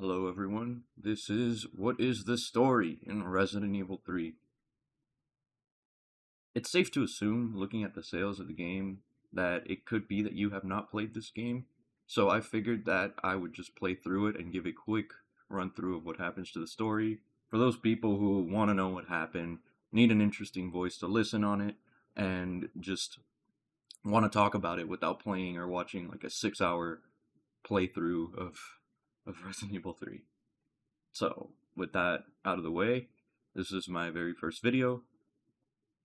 Hello everyone, this is What is the Story in Resident Evil 3. It's safe to assume, looking at the sales of the game, that it could be that you have not played this game, so I figured that I would just play through it and give a quick run through of what happens to the story for those people who want to know what happened, need an interesting voice to listen on it, and just want to talk about it without playing or watching like a 6-hour playthrough of Resident Evil 3. So, with that out of the way, this is my very first video.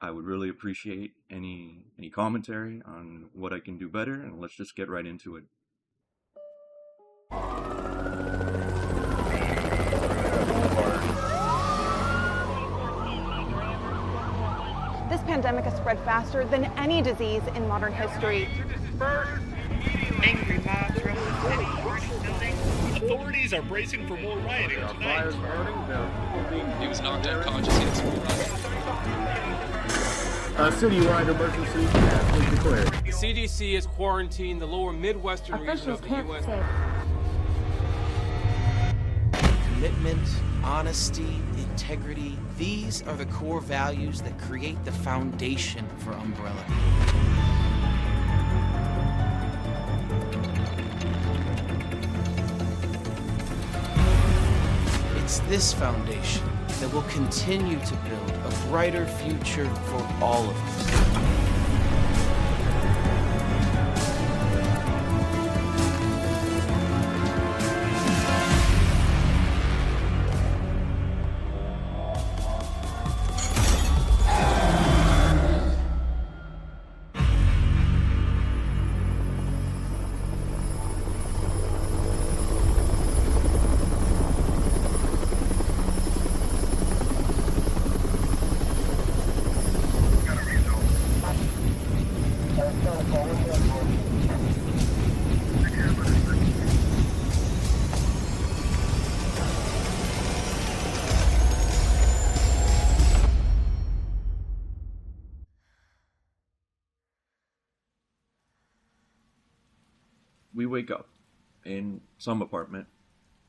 I would really appreciate any commentary on what I can do better, and let's just get right into it. This pandemic has spread faster than any disease in modern history. Angry mobs roam the city, burning buildings. Authorities are bracing for more rioting tonight. He was knocked unconscious. He had school run. A citywide emergency has been declared. The CDC has quarantined the lower Midwestern region of the U.S. Commitment, honesty, integrity, these are the core values that create the foundation for Umbrella. It's this foundation that will continue to build a brighter future for all of us. We wake up in some apartment.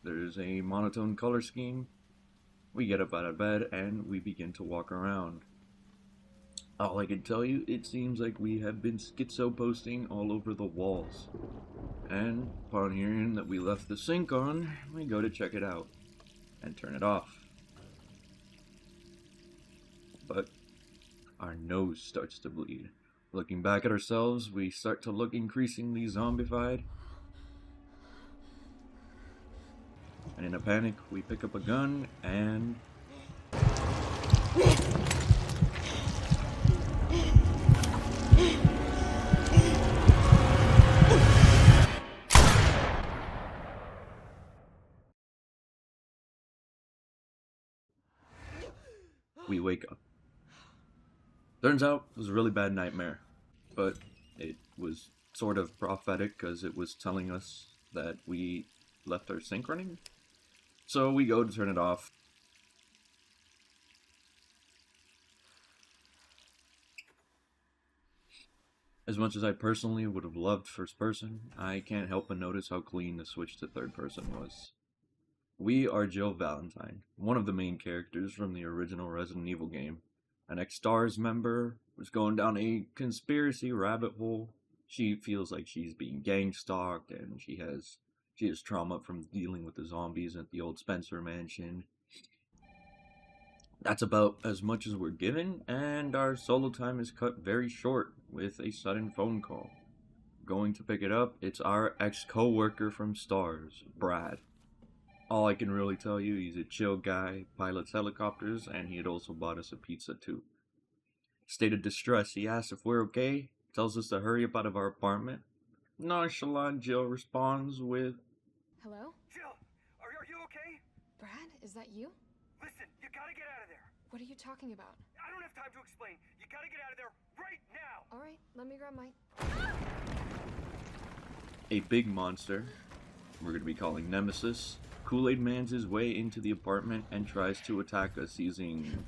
There's a monotone color scheme. We get up out of bed and we begin to walk around. All I can tell you, it seems like we have been schizo posting all over the walls. And upon hearing that we left the sink on, we go to check it out and turn it off. But our nose starts to bleed. Looking back at ourselves, we start to look increasingly zombified. And in a panic, we pick up a gun and... we wake up. Turns out it was a really bad nightmare, but it was sort of prophetic because it was telling us that we left our sink running. So we go to turn it off. As much as I personally would have loved first person, I can't help but notice how clean the switch to third person was. We are Jill Valentine, one of the main characters from the original Resident Evil game. An ex-STARS member was going down a conspiracy rabbit hole. She feels like she's being gang-stalked, and she has trauma from dealing with the zombies at the old Spencer mansion. That's about as much as we're given, and our solo time is cut very short with a sudden phone call. Going to pick it up, it's our ex-co-worker from STARS, Brad. All I can really tell you, he's a chill guy, pilots helicopters, and he had also bought us a pizza too. State of distress, he asks if we're okay, tells us to hurry up out of our apartment. Nonchalant Jill responds with, Hello? Jill, are you okay? Brad, is that you? Listen, you gotta get out of there. What are you talking about? I don't have time to explain. You gotta get out of there right now. All right, let me grab my... a big monster, we're going to be calling Nemesis, Kool-Aid Man's his way into the apartment and tries to attack us using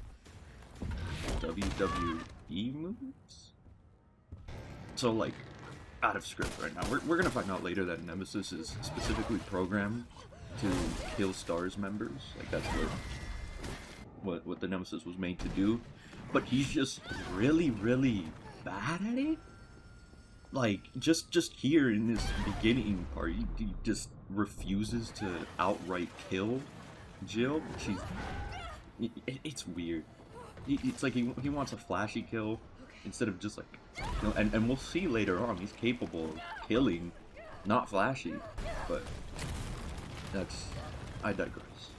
WWE moves? So, like, out of script right now. We're going to find out later that Nemesis is specifically programmed to kill STARS members. Like that's what the Nemesis was made to do. But he's just really, really bad at it. Like just here in this beginning part, he just refuses to outright kill Jill. It's weird. It's like he wants a flashy kill instead of just like, you know, and we'll see later on he's capable of killing, not flashy, but I digress.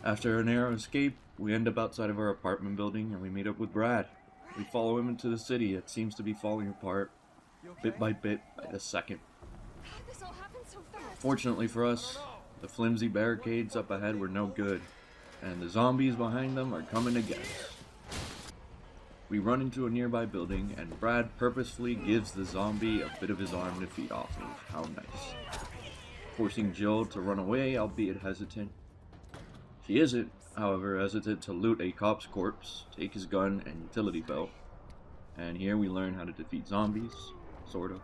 After a narrow escape, we end up outside of our apartment building and we meet up with Brad. We follow him into the city that seems to be falling apart, bit by bit, by the second. This all happened so fast. Fortunately for us, the flimsy barricades up ahead were no good, and the zombies behind them are coming to get us. We run into a nearby building, and Brad purposefully gives the zombie a bit of his arm to feed off of. How nice. Forcing Jill to run away, albeit hesitant. She isn't, however, hesitant to loot a cop's corpse, take his gun and utility belt. And here we learn how to defeat zombies, sort of.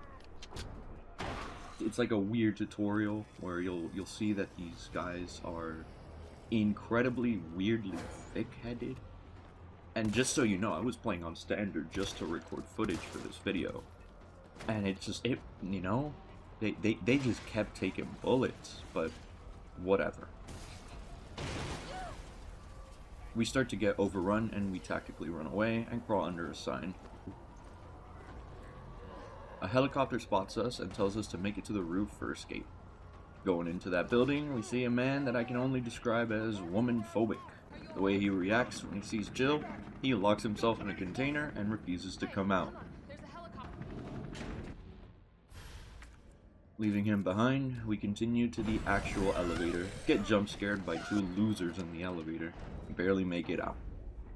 It's like a weird tutorial where you'll see that these guys are incredibly weirdly thick-headed. And just so you know, I was playing on standard just to record footage for this video. And it's just, you know, they just kept taking bullets, but whatever. We start to get overrun and we tactically run away and crawl under a sign. A helicopter spots us and tells us to make it to the roof for escape. Going into that building, we see a man that I can only describe as woman-phobic. The way he reacts when he sees Jill, he locks himself in a container and refuses to come out. There's a helicopter. Leaving him behind, we continue to the actual elevator, get jump scared by two losers in the elevator, and barely make it out.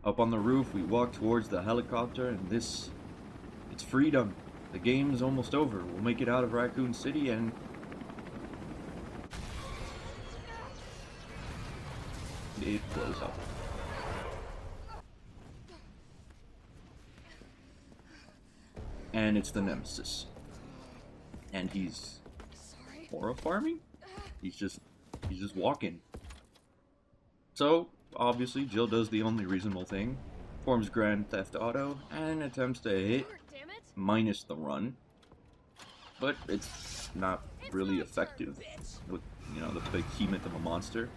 Up on the roof, we walk towards the helicopter, and it's freedom. The game is almost over. We'll make it out of Raccoon City, and it blows up. And it's the Nemesis. And he's horror-farming? He's just walking. So, obviously, Jill does the only reasonable thing. Forms Grand Theft Auto and attempts to hit Damn it. minus the run. But it's not really effective with, you know, the behemoth of a monster.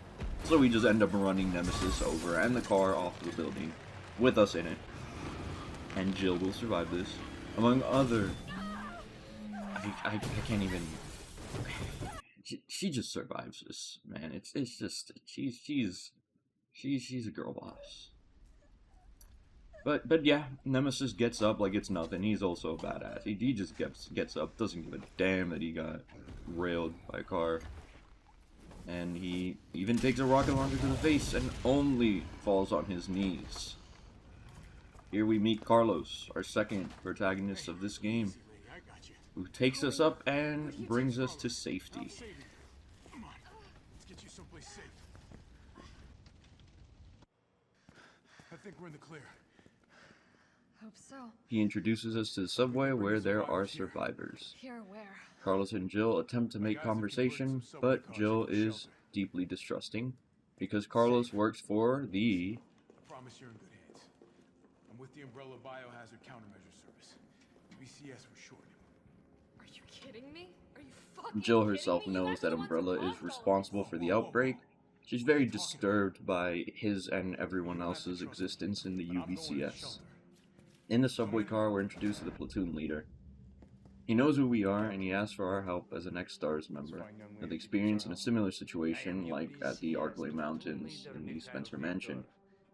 So we just end up running Nemesis over and the car off the building with us in it. And Jill will survive this, among other. I can't even. She just survives this, man. It's just she's a girl boss. But yeah, Nemesis gets up like it's nothing. He's also a badass. He just gets up, doesn't give a damn that he got railed by a car. And he even takes a rocket launcher to the face and only falls on his knees. Here we meet Carlos, our second protagonist of this game, who takes us up and brings us to safety. Come on, let's get you someplace safe. I think we're in the clear. Hope so. He introduces us to the subway where there are survivors. Here, where? Carlos and Jill attempt to make conversation, but Jill is deeply distrusting because Carlos works for the I promise you're in good hands. I'm with the Umbrella Biohazard Countermeasure Service. BCS for short. Are you kidding me? Are you fucking Jill kidding herself me? You knows guys that are the ones who Umbrella is caused all responsible for the outbreak. She's very disturbed by his and everyone else's existence in the UBCS. In the subway car, we're introduced to the platoon leader. He knows who we are, and he asks for our help as an ex-STARS member, with experience in a similar situation like at the Arklay Mountains in the Spencer Mansion.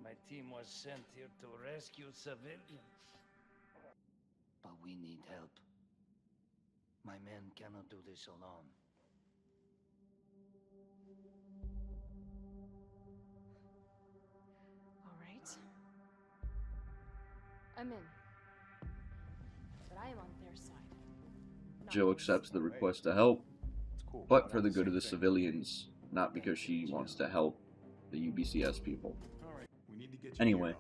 My team was sent here to rescue civilians. But we need help. My men cannot do this alone. All right. I'm in. But I am on their side. Jill accepts the request to help, but for the good of the civilians, not because she wants to help the UBCS people. Anyway,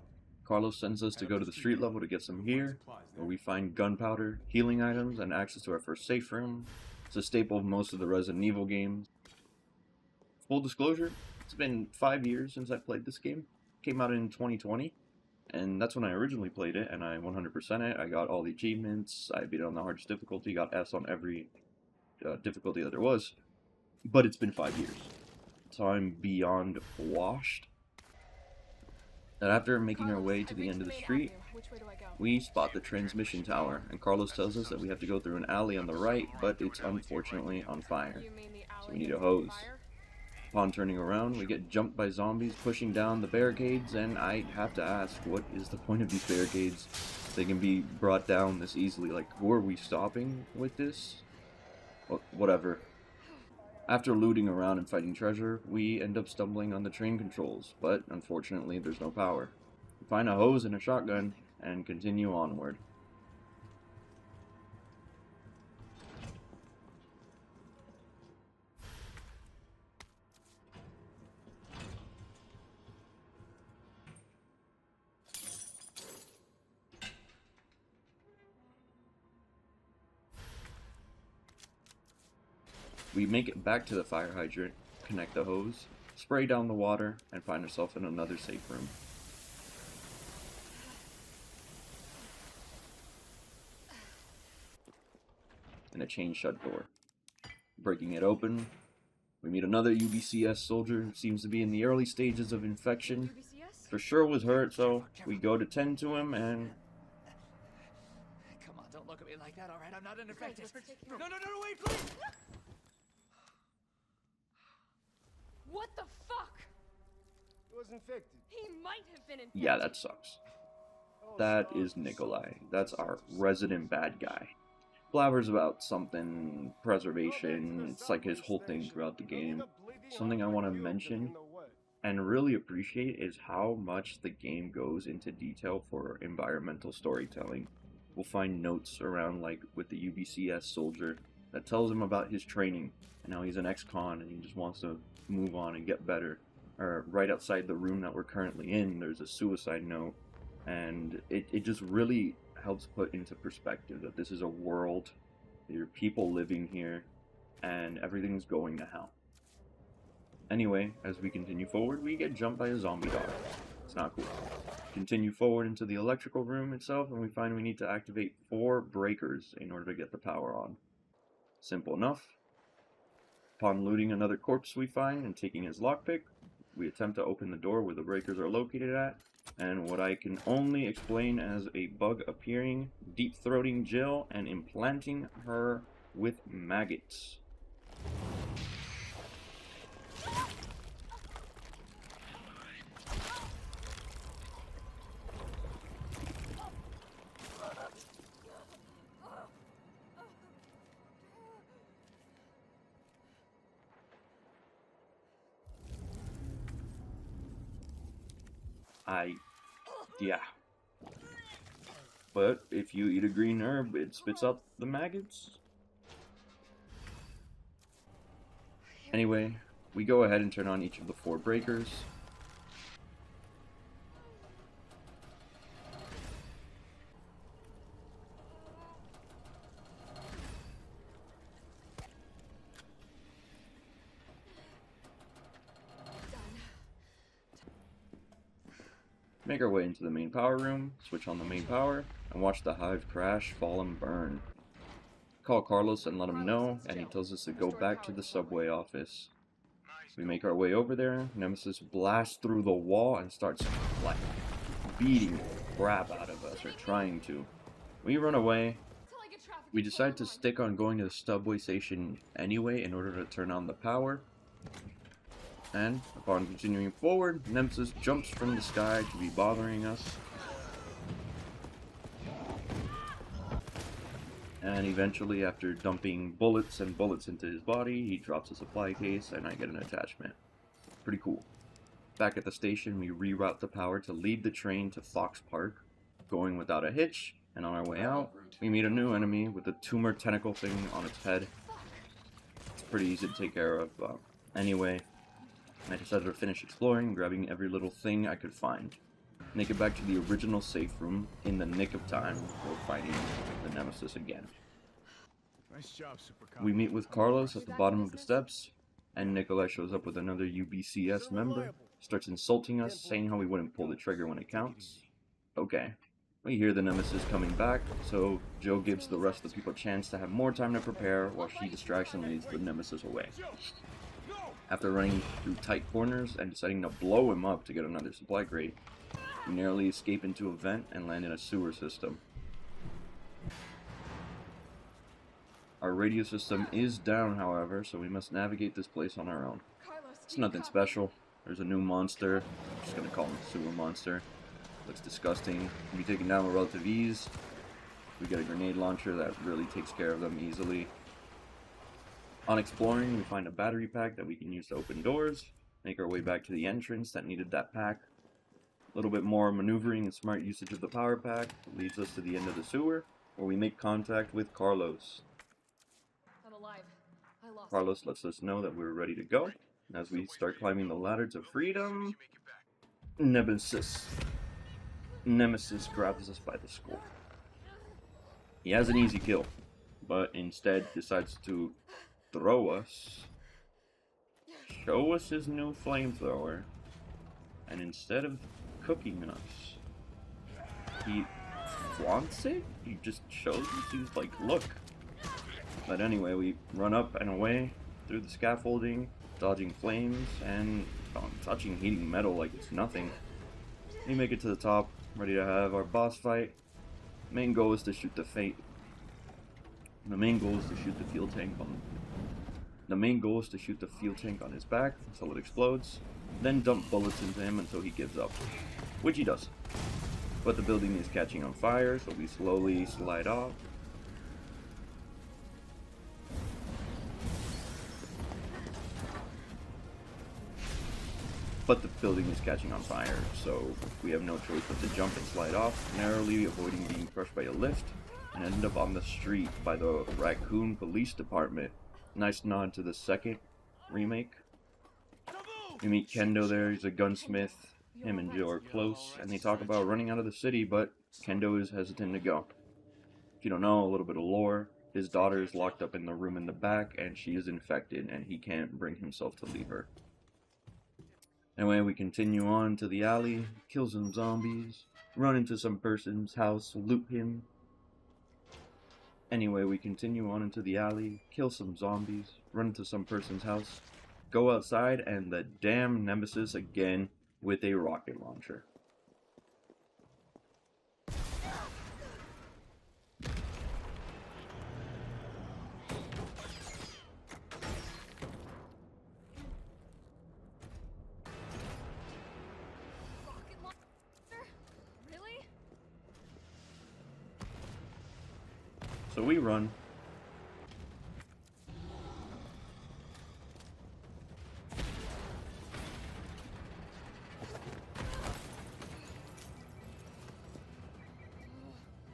Carlos sends us to go to the street level to get some gear, where we find gunpowder, healing items, and access to our first safe room. It's a staple of most of the Resident Evil games. Full disclosure, it's been 5 years since I played this game. It came out in 2020, and that's when I originally played it, and I 100% it. I got all the achievements, I beat it on the hardest difficulty, got S on every difficulty that there was, but it's been 5 years, so I'm beyond washed. And after making our way to the end of the street, we spot the transmission tower, and Carlos tells us that we have to go through an alley on the right, but it's unfortunately on fire, so we need a hose. Upon turning around, we get jumped by zombies pushing down the barricades, and I have to ask, what is the point of these barricades? They can be brought down this easily. Like, who are we stopping with this? Well, whatever. After looting around and fighting treasure, we end up stumbling on the train controls, but unfortunately there's no power. We find a hose and a shotgun, and continue onward. We make it back to the fire hydrant, connect the hose, spray down the water, and find ourselves in another safe room. And a chain shut door. Breaking it open, we meet another UBCS soldier who seems to be in the early stages of infection. For sure was hurt, so we go to tend to him and... Come on, don't look at me like that, alright? I'm not an infected. No, wait, please! What the fuck? He was infected. He might have been infected. Yeah, that sucks. That is Nikolai. That's our resident bad guy. Blabbers about something, preservation, it's like his whole thing throughout the game. Something I want to mention and really appreciate is how much the game goes into detail for environmental storytelling. We'll find notes around, like with the UBCS soldier, that tells him about his training and how he's an ex-con and he just wants to move on and get better. Or right outside the room that we're currently in, there's a suicide note, and it just really helps put into perspective that this is a world, there are people living here, and everything's going to hell. Anyway, as we continue forward, we get jumped by a zombie dog. It's not cool. Continue forward into the electrical room itself, and we find we need to activate 4 breakers in order to get the power on. Simple enough. Upon looting another corpse we find and taking his lockpick, we attempt to open the door where the breakers are located at, and what I can only explain as a bug appearing, deep-throating Jill, and implanting her with maggots. Yeah. But if you eat a green herb, it spits out the maggots. Anyway, we go ahead and turn on each of the 4 breakers. Make our way into the main power room, switch on the main power, and watch the hive crash, fall, and burn. Call Carlos and let him know, and he tells us to go back to the subway office. We make our way over there, Nemesis blasts through the wall and starts, like, beating the crap out of us, or trying to. We run away. We decide to stick on going to the subway station anyway in order to turn on the power. And, upon continuing forward, Nemesis jumps from the sky to be bothering us. And eventually, after dumping bullets and bullets into his body, he drops a supply case and I get an attachment. Pretty cool. Back at the station, we reroute the power to lead the train to Fox Park, going without a hitch, and on our way out, we meet a new enemy with a tumor tentacle thing on its head. It's pretty easy to take care of. Anyway, I decided to finish exploring, grabbing every little thing I could find. Make it back to the original safe room in the nick of time before fighting the Nemesis again. Nice job, Super Cop. We meet with Carlos at the bottom of the steps. and Nikolai shows up with another UBCS member, starts insulting us, saying how we wouldn't pull the trigger when it counts. Okay. We hear the Nemesis coming back, so Joe gives the rest of the people a chance to have more time to prepare while she distracts and leads the Nemesis away. After running through tight corners and deciding to blow him up to get another supply crate, we narrowly escape into a vent and land in a sewer system. Our radio system is down, however, so we must navigate this place on our own. It's nothing special. There's a new monster. I'm just gonna call him a sewer monster. Looks disgusting. Can be taken down with relative ease. We get a grenade launcher that really takes care of them easily. On exploring, we find a battery pack that we can use to open doors, make our way back to the entrance that needed that pack. A little bit more maneuvering and smart usage of the power pack leads us to the end of the sewer, where we make contact with Carlos. I'm alive. I lost. Carlos lets us know that we're ready to go. As we start climbing the ladder to freedom, Nemesis grabs us by the skull. He has an easy kill, but instead decides to throw us, show us his new flamethrower, and instead of cooking us, he flaunts it? He just shows us, he's like, look. But anyway, we run up and away through the scaffolding, dodging flames, and touching heating metal like it's nothing. We make it to the top, ready to have our boss fight. Main goal is to shoot the fate. The main goal is to shoot the fuel tank on. The main goal is to shoot the fuel tank on his back until it explodes, then dump bullets into him until he gives up, which he does. But the building is catching on fire, so we slowly slide off. But the building is catching on fire, so we have no choice but to jump and slide off, narrowly avoiding being crushed by a lift, and end up on the street by the Raccoon Police Department. Nice nod to the second remake. We meet Kendo there, he's a gunsmith. Him and Joe are close, and they talk about running out of the city, but Kendo is hesitant to go. If you don't know, a little bit of lore, his daughter is locked up in the room in the back, and she is infected, and he can't bring himself to leave her. Anyway, we continue on to the alley, kill some zombies, run into some person's house, loot him. Anyway, we continue on into the alley, kill some zombies, run into some person's house, go outside, and the damn Nemesis again with a rocket launcher. So we run.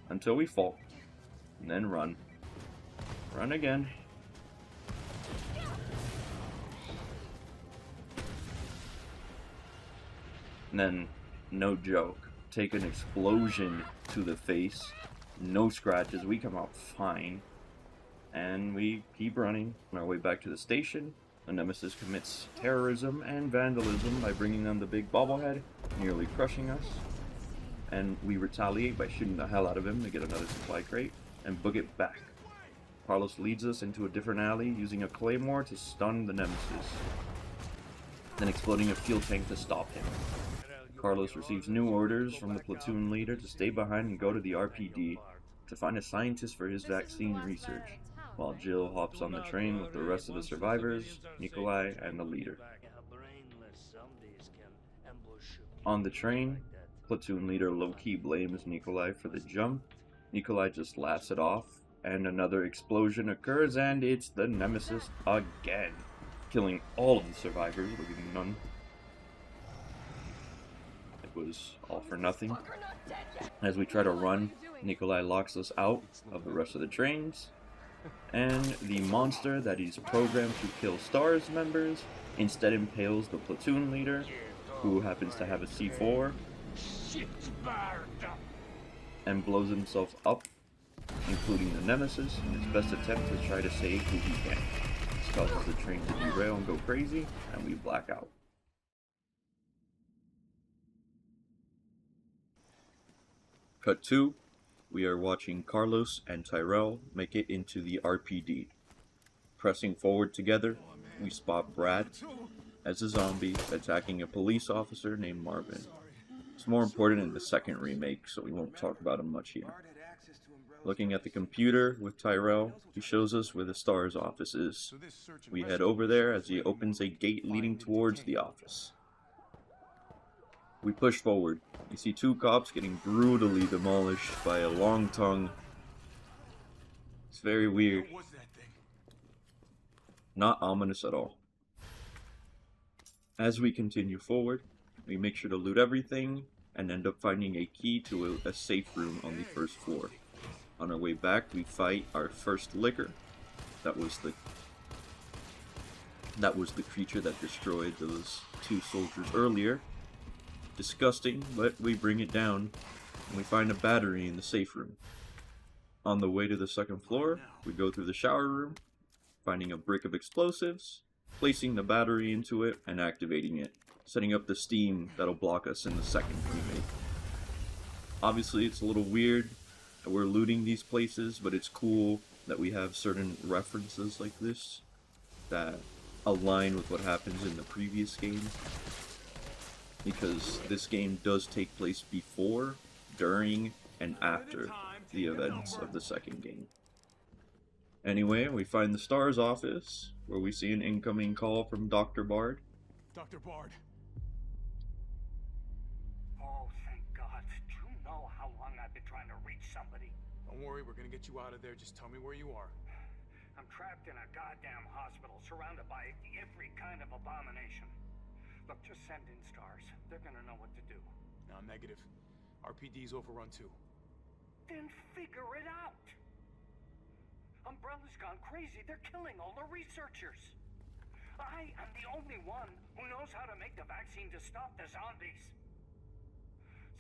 Until we fall. And then run. Run again. And then, no joke, take an explosion to the face. No scratches, we come out fine, and we keep running on our way back to the station. The Nemesis commits terrorism and vandalism by bringing them the big bobblehead, nearly crushing us, and we retaliate by shooting the hell out of him to get another supply crate, and book it back. Carlos leads us into a different alley using a claymore to stun the Nemesis, then exploding a fuel tank to stop him. Carlos receives new orders from the platoon leader to stay behind and go to the RPD to find a scientist for his vaccine research, while Jill hops on the train with the rest of the survivors, Nikolai, and the leader. On the train, platoon leader low-key blames Nikolai for the jump. Nikolai just laughs it off, and another explosion occurs, and it's the Nemesis again, killing all of the survivors, leaving none. Was all for nothing. As we try to run, Nikolai locks us out of the rest of the trains, and the monster that he's programmed to kill STARS members instead impales the platoon leader, who happens to have a C4, and blows himself up, including the Nemesis, in his best attempt to try to save who he can. causes the train to derail and go crazy, and we black out. Cut 2. We are watching Carlos and Tyrell make it into the RPD. Pressing forward together, we spot Brad as a zombie attacking a police officer named Marvin. It's more important in the second remake, so we won't talk about him much here. Looking at the computer with Tyrell, he shows us where the STARS office is. We head over there as he opens a gate leading towards the office. We push forward. We see two cops getting brutally demolished by a long tongue. It's very weird. Not ominous at all. As we continue forward, we make sure to loot everything and end up finding a key to a safe room on the first floor. On our way back, we fight our first licker. That was the creature that destroyed those two soldiers earlier. Disgusting, but we bring it down, and we find a battery in the safe room. On the way to the second floor, we go through the shower room, finding a brick of explosives, placing the battery into it, and activating it, setting up the steam that'll block us in the second remake. Obviously, it's a little weird that we're looting these places, but it's cool that we have certain references like this that align with what happens in the previous game. Because this game does take place before, during, and after the events of the second game. Anyway, we find the STARS office, where we see an incoming call from Dr. Bard. Dr. Bard. Oh, thank God. Do you know how long I've been trying to reach somebody? Don't worry, we're gonna get you out of there. Just tell me where you are. I'm trapped in a goddamn hospital, surrounded by every kind of abomination. Look, just send in STARS. They're gonna know what to do. No, negative. RPD's overrun too. Then figure it out. Umbrella's gone crazy. They're killing all the researchers. I am the only one who knows how to make the vaccine to stop the zombies.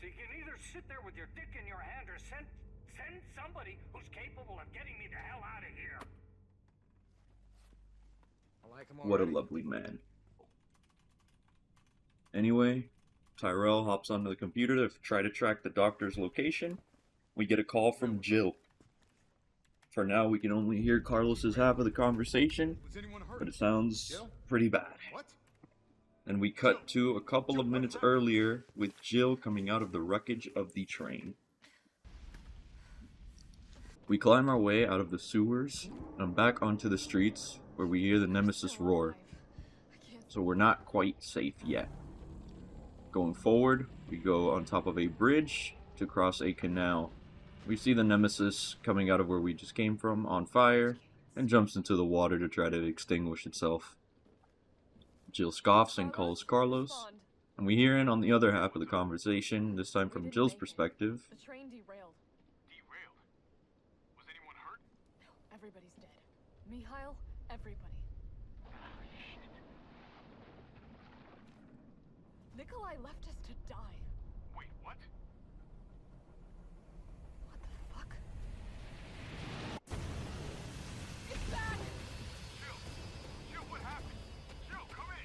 So you can either sit there with your dick in your hand or send somebody who's capable of getting me the hell out of here. What a lovely man. Anyway, Tyrell hops onto the computer to try to track the doctor's location. We get a call from Jill. For now, we can only hear Carlos's half of the conversation, but it sounds pretty bad. And we cut to a couple of minutes earlier with Jill coming out of the wreckage of the train. We climb our way out of the sewers and back onto the streets where we hear the Nemesis roar. So we're not quite safe yet. Going forward, we go on top of a bridge to cross a canal. We see the Nemesis coming out of where we just came from on fire and jumps into the water to try to extinguish itself. Jill scoffs and calls Carlos, and we hear in on the other half of the conversation, this time from Jill's perspective. The train derailed. Derailed? Was anyone hurt? No, everybody's dead. Mikhail, everybody. Nikolai left us to die. Wait, what? What the fuck? It's back! Jill! Jill, what happened? Jill, come in!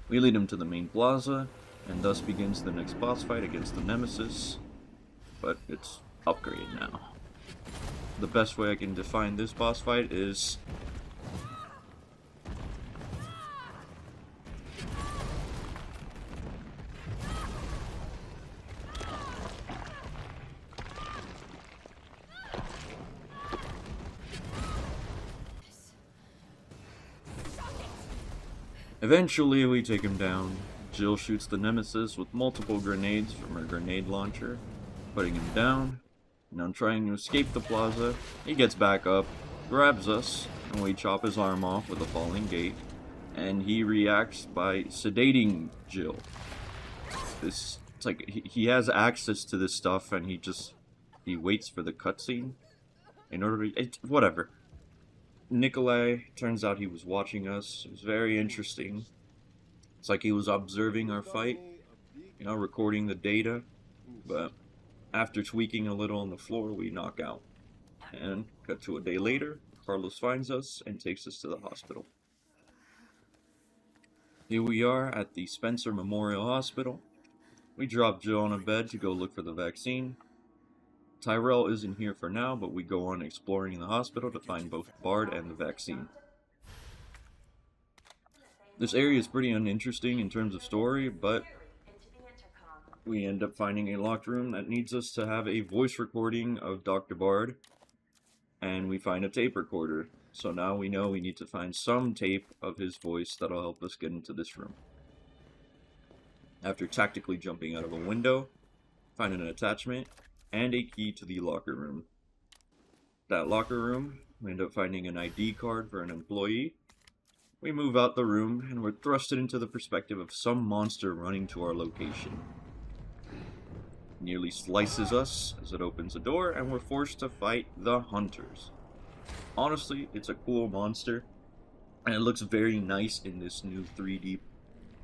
We lead him to the main plaza, and thus begins the next boss fight against the Nemesis, but it's upgraded now. The best way I can define this boss fight is eventually we take him down. Jill shoots the Nemesis with multiple grenades from her grenade launcher, putting him down. And on trying to escape the plaza, he gets back up, grabs us, and we chop his arm off with a falling gate, and he reacts by sedating Jill. It's like he has access to this stuff, and he waits for the cutscene in order to whatever. Nikolai, turns out he was watching us. It was very interesting. It's like he was observing our fight, recording the data, but after tweaking a little on the floor, we knock out. And cut to a day later, Carlos finds us and takes us to the hospital. Here we are at the Spencer Memorial Hospital. We drop Jill on a bed to go look for the vaccine. Tyrell isn't here for now, but we go on exploring the hospital to find both Bard and the vaccine. This area is pretty uninteresting in terms of story, but we end up finding a locked room that needs us to have a voice recording of Dr. Bard, and we find a tape recorder. So now we know we need to find some tape of his voice that'll help us get into this room. After tactically jumping out of a window, finding an attachment, and a key to the locker room. That locker room, we end up finding an ID card for an employee. We move out the room, and we're thrusted into the perspective of some monster running to our location. Nearly slices us as it opens a door, and we're forced to fight the Hunters. Honestly, it's a cool monster, and it looks very nice in this new 3D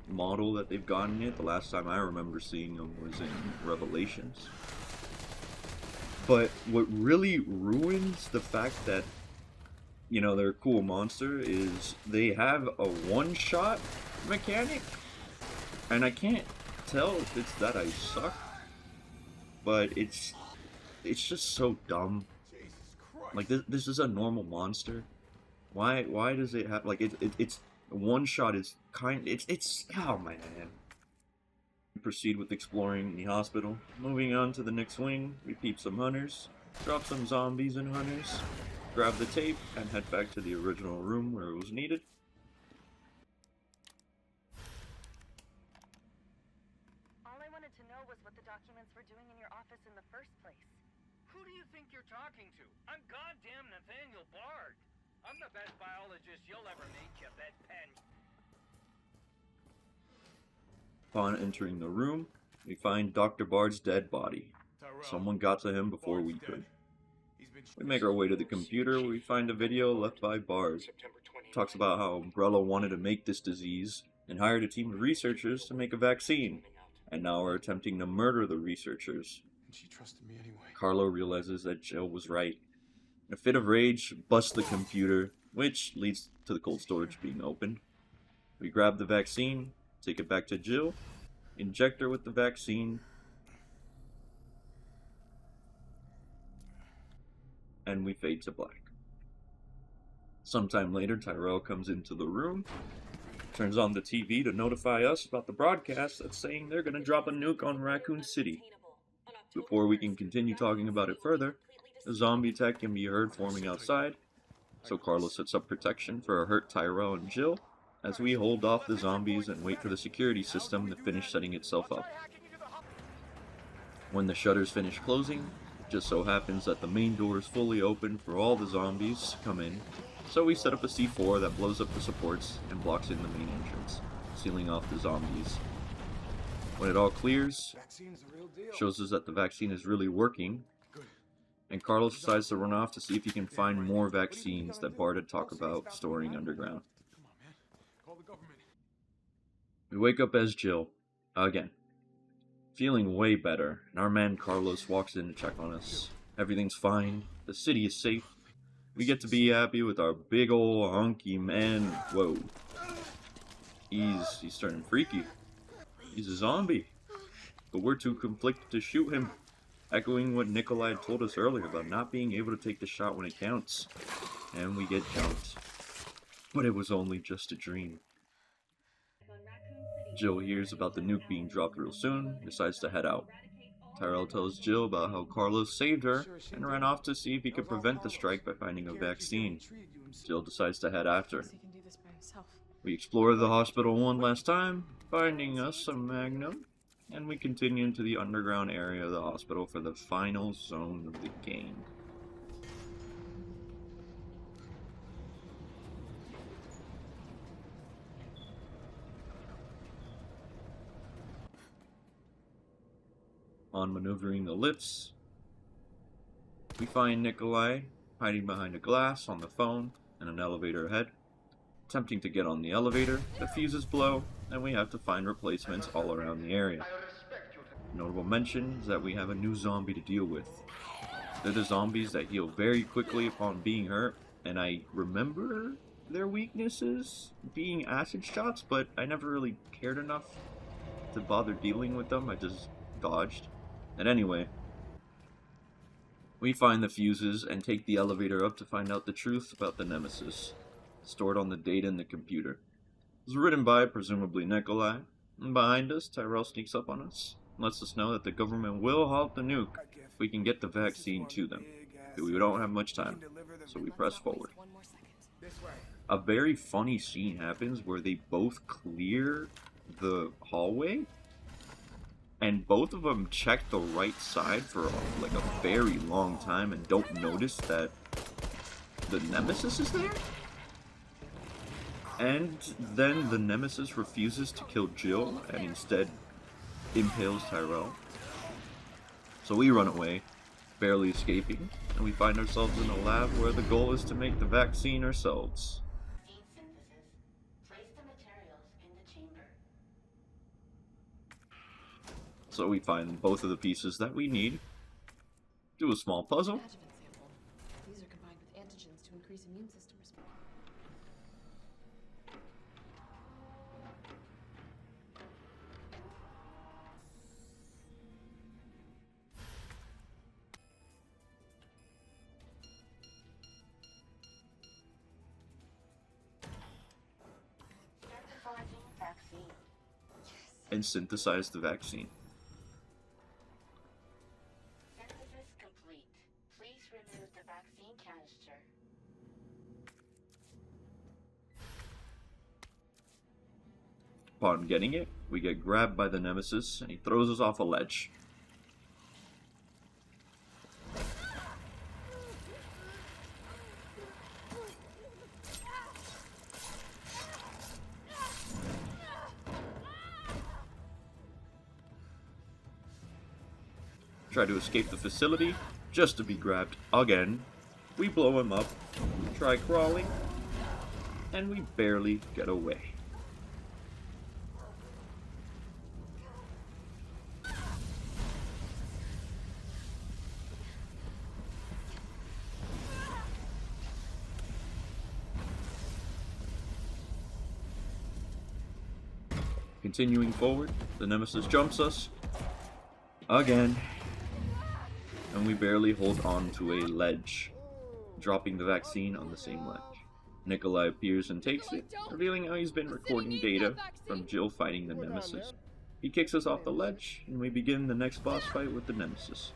model that they've gotten it. The last time I remember seeing them was in Revelations. But what really ruins the fact that, they're a cool monster is they have a one-shot mechanic, and I can't tell if it's that I suck, but it's just so dumb. Like, this is a normal monster. Why does it have, like, it's one shot is it's oh man. We proceed with exploring the hospital. Moving on to the next wing, we peep some hunters, drop some zombies and hunters, grab the tape, and head back to the original room where it was needed. All I wanted to know was what the documents were doing in your office in the first place. Who do you think you're talking to? I'm goddamn Nathaniel Bard. I'm the best biologist you'll ever meet, you bedpan. Upon entering the room, we find Dr. Bard's dead body. Someone got to him before we could. We make our way to the computer where we find a video left by Bard. It talks about how Umbrella wanted to make this disease and hired a team of researchers to make a vaccine, and now are attempting to murder the researchers. She trusted me anyway. Carlo realizes that Jill was right. In a fit of rage, busts the computer, which leads to the cold storage being opened. We grab the vaccine, take it back to Jill, inject her with the vaccine, and we fade to black. Sometime later, Tyrell comes into the room, turns on the TV to notify us about the broadcast that's saying they're gonna drop a nuke on Raccoon City. Before we can continue talking about it further, a zombie attack can be heard forming outside, so Carlos sets up protection for a hurt Tyrell and Jill as we hold off the zombies and wait for the security system to finish setting itself up. When the shutters finish closing, it just so happens that the main door is fully open for all the zombies to come in, so we set up a C4 that blows up the supports and blocks in the main entrance, sealing off the zombies. When it all clears, shows us that the vaccine is really working, and Carlos decides to run off to see if he can find more vaccines that Bard had talked about storing underground. We wake up as Jill, again, feeling way better, and our man Carlos walks in to check on us. Everything's fine, the city is safe, we get to be happy with our big ol' hunky man. Whoa. He's turning freaky. He's a zombie. But we're too conflicted to shoot him, echoing what Nikolai had told us earlier about not being able to take the shot when it counts. And we get jumped. But it was only just a dream. Jill hears about the nuke being dropped real soon, decides to head out. Tyrell tells Jill about how Carlos saved her and ran off to see if he could prevent the strike by finding a vaccine. Jill decides to head after. We explore the hospital one last time, finding us a Magnum, and we continue into the underground area of the hospital for the final zone of the game. On maneuvering the lifts, we find Nikolai hiding behind a glass on the phone and an elevator ahead. Attempting to get on the elevator, the fuses blow, and we have to find replacements all around the area. Notable mention is that we have a new zombie to deal with. They're the zombies that heal very quickly upon being hurt, and I remember their weaknesses being acid shots, but I never really cared enough to bother dealing with them. I just dodged. And anyway, we find the fuses and take the elevator up to find out the truth about the Nemesis, stored on the data in the computer. It was written by, presumably, Nikolai, and behind us, Tyrell sneaks up on us and lets us know that the government will halt the nuke if we can get the vaccine to them. But we don't have much time, so we press forward. A very funny scene happens where they both clear the hallway, and both of them check the right side for like a very long time and don't notice that the Nemesis is there. And then the Nemesis refuses to kill Jill and instead impales Tyrell. So we run away, barely escaping, and we find ourselves in a lab where the goal is to make the vaccine ourselves. So we find both of the pieces that we need, do a small puzzle, these are combined with antigens to increase immune system response. and synthesize the vaccine. Synthesis complete. Please remove the vaccine canister. Upon getting it, we get grabbed by the Nemesis and he throws us off a ledge. Try to escape the facility, just to be grabbed again. We blow him up, try crawling, and we barely get away. Continuing forward, the Nemesis jumps us again, and we barely hold on to a ledge, dropping the vaccine on the same ledge. Nikolai appears and takes it, revealing how he's been recording data from Jill fighting the Nemesis. He kicks us off the ledge, and we begin the next boss fight with the Nemesis.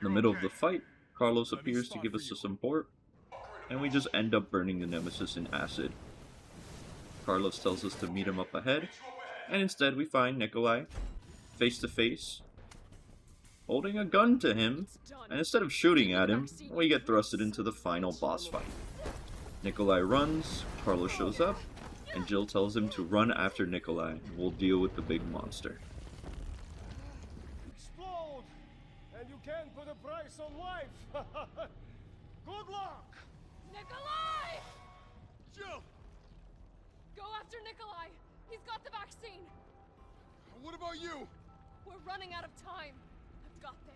In the middle of the fight, Carlos appears to give us some support, and we just end up burning the Nemesis in acid. Carlos tells us to meet him up ahead, and instead we find Nikolai face to face, holding a gun to him, and instead of shooting at him, we get thrusted into the final boss fight. Nikolai runs, Carlos shows up, and Jill tells him to run after Nikolai, and we'll deal with the big monster. Can't put a price on life. Good luck! Nikolai! Jill! Go after Nikolai! He's got the vaccine! What about you? We're running out of time. I've got this.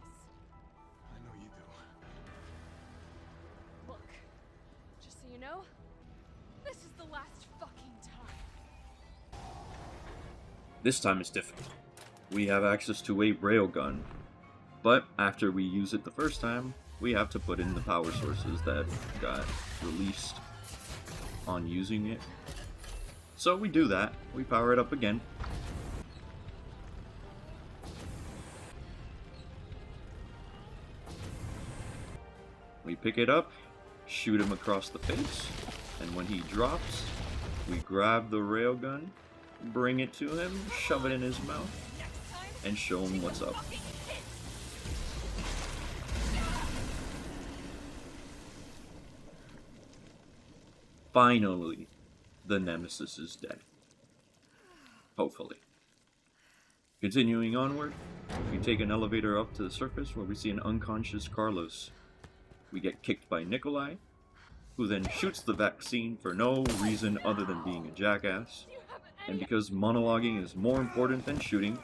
I know you do. Look, just so you know, this is the last fucking time. This time it's different. We have access to a railgun, but after we use it the first time, we have to put in the power sources that got released on using it. So we do that. We power it up again. We pick it up, shoot him across the face, and when he drops, we grab the railgun, bring it to him, shove it in his mouth, and show him what's up. Finally, the Nemesis is dead. Hopefully. Continuing onward, we take an elevator up to the surface where we see an unconscious Carlos. We get kicked by Nikolai, who then shoots the vaccine for no reason other than being a jackass. And because monologuing is more important than shooting,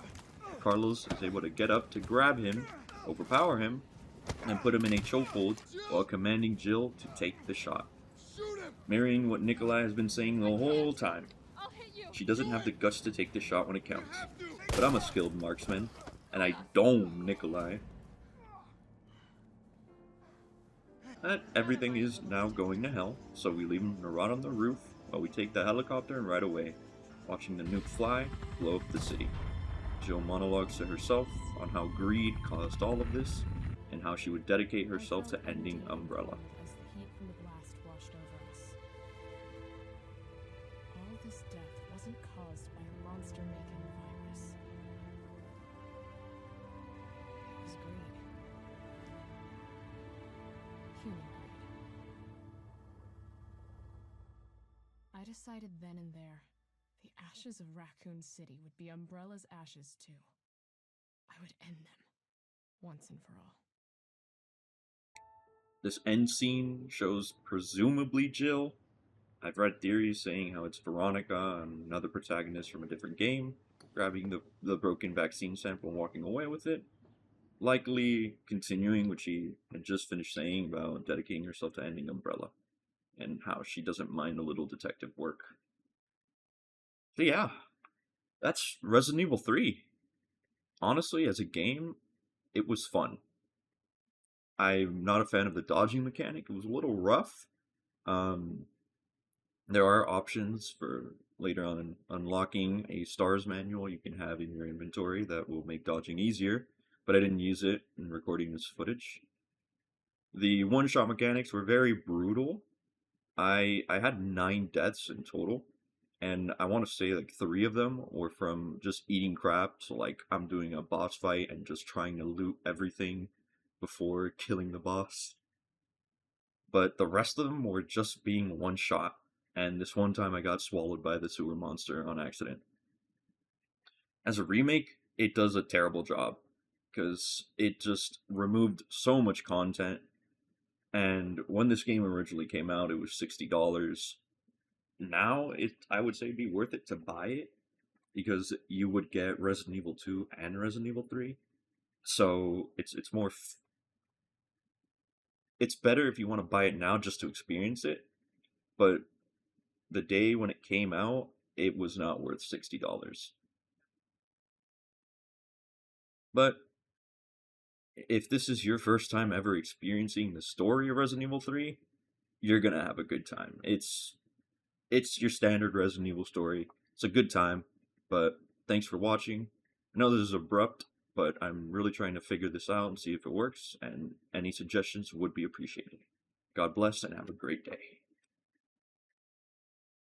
Carlos is able to get up to grab him, overpower him, and put him in a chokehold while commanding Jill to take the shot. Mirroring what Nikolai has been saying the whole time. She doesn't have the guts to take the shot when it counts. But I'm a skilled marksman, and I dome Nikolai. Everything is now going to hell, so we leave him to rot on the roof while we take the helicopter and ride away, watching the nuke fly, blow up the city. Jill monologues to herself on how greed caused all of this, and how she would dedicate herself to ending Umbrella. As the heat from the blast washed over us. All this death wasn't caused by a monster-making virus. It was greed. Human greed. I decided then and there, the ashes of Raccoon City would be Umbrella's ashes too. I would end them, once and for all. This end scene shows presumably Jill. I've read theories saying how it's Veronica, another protagonist from a different game, grabbing the broken vaccine sample and walking away with it. Likely continuing what she had just finished saying about dedicating herself to ending Umbrella, and how she doesn't mind a little detective work. So yeah, that's Resident Evil 3. Honestly, as a game, it was fun. I'm not a fan of the dodging mechanic. It was a little rough. There are options for later on unlocking a STARS manual you can have in your inventory that will make dodging easier, but I didn't use it in recording this footage. The one-shot mechanics were very brutal. I had 9 deaths in total, and I want to say like 3 of them were from just eating crap. So like I'm doing a boss fight and just trying to loot everything before killing the boss. But the rest of them were just being one shot. And this one time I got swallowed by the sewer monster on accident. As a remake, it does a terrible job because it just removed so much content. And when this game originally came out, it was $60. Now, I would say it'd be worth it to buy it because you would get Resident Evil 2 and Resident Evil 3. So it's more it's better if you want to buy it now just to experience it, but the day when it came out, it was not worth $60. But if this is your first time ever experiencing the story of Resident Evil 3, you're gonna have a good time. It's your standard Resident Evil story. It's a good time, but thanks for watching. I know this is abrupt, but I'm really trying to figure this out and see if it works, and any suggestions would be appreciated. God bless and have a great day.